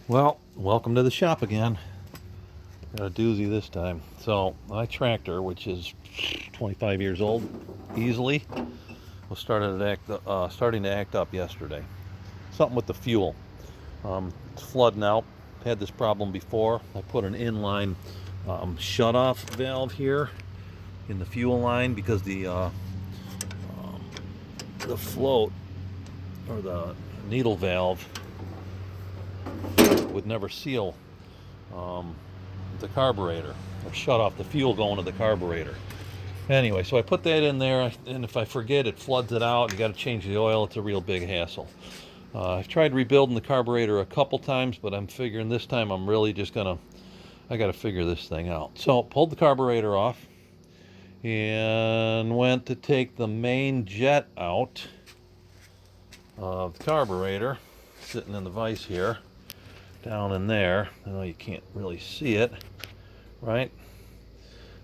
Well, welcome to the shop again. Got a doozy this time. So my tractor, which is 25 years old, easily, was starting to act up yesterday. Something with the fuel. It's flooding out. Had this problem before. I put an inline shut-off valve here in the fuel line because the float or the needle valve would never seal um, the carburetor or shut off the fuel going to the carburetor. Anyway, so I put that in there, and if I forget, it floods it out. You got to change the oil. It's a real big hassle. I've tried rebuilding the carburetor a couple times, but I'm figuring this time I'm really just gonna. I got to figure this thing out. So pulled the carburetor off and went to take the main jet out of the carburetor, sitting in the vise here, down in there. I know you can't really see it, right?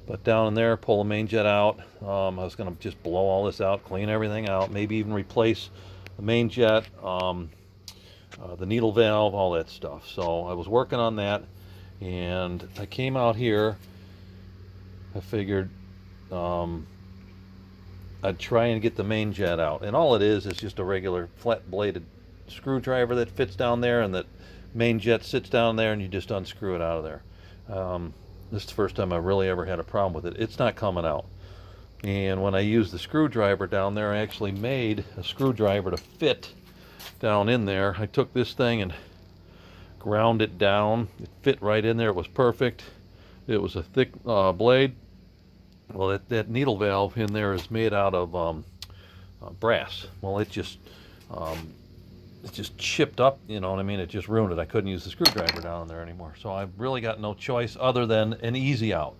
But down in there, pull the main jet out. I was going to just blow all this out, clean everything out, maybe even replace the main jet, the needle valve, all that stuff. So I was working on that, and I came out here. I figured I'd try and get the main jet out. And all it is just a regular flat-bladed screwdriver that fits down there, and that main jet sits down there, and you just unscrew it out of there. This is the first time I've really ever had a problem with it. It's not coming out. And when I used the screwdriver down there, I actually made a screwdriver to fit down in there. I took this thing and ground it down. It fit right in there. It was perfect. It was a thick blade. Well, that needle valve in there is made out of brass. Well, it just chipped up, you know what I mean? It just ruined it. I couldn't use the screwdriver down there anymore. So I've really got no choice other than an easy out.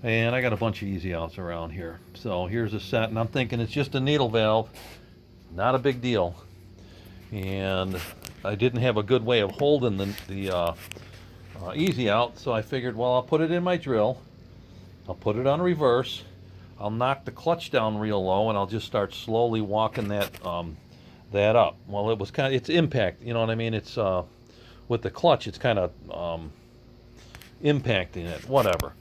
And I got a bunch of easy outs around here. So here's a set, and I'm thinking it's just a needle valve. Not a big deal. And I didn't have a good way of holding the easy out, so I figured, well, I'll put it in my drill. I'll put it on reverse. I'll knock the clutch down real low, and I'll just start slowly walking that up. Well, it's impact, you know what I mean? It's with the clutch, it's kind of impacting it, whatever.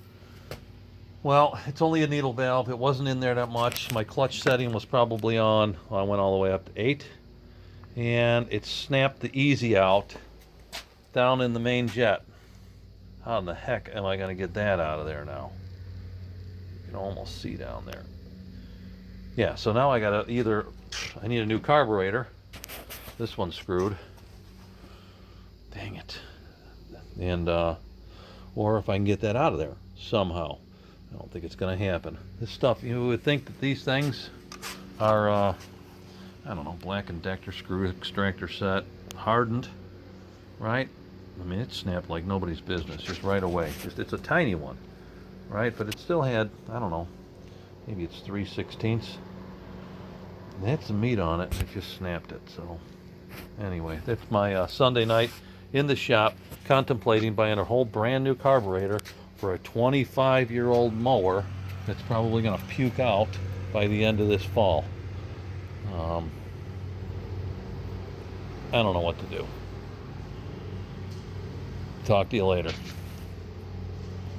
Well, it's only a needle valve. It wasn't in there that much. My clutch setting was probably on. I went all the way up to 8, and it snapped the easy out down in the main jet. How in the heck am I going to get that out of there now? You can almost see down there. Yeah, so now I got to I need a new carburetor. This one's screwed. Dang it. And, or if I can get that out of there somehow. I don't think it's going to happen. This stuff, you would think that these things are, I don't know, Black & Decker screw extractor set, hardened, right? I mean, it snapped like nobody's business, just right away. It's a tiny one, right? But it still had, I don't know, maybe it's 3/16. It had some meat on it. It just snapped it. So anyway, that's my Sunday night in the shop, contemplating buying a whole brand new carburetor for a 25-year-old mower that's probably going to puke out by the end of this fall. I don't know what to do. Talk to you later.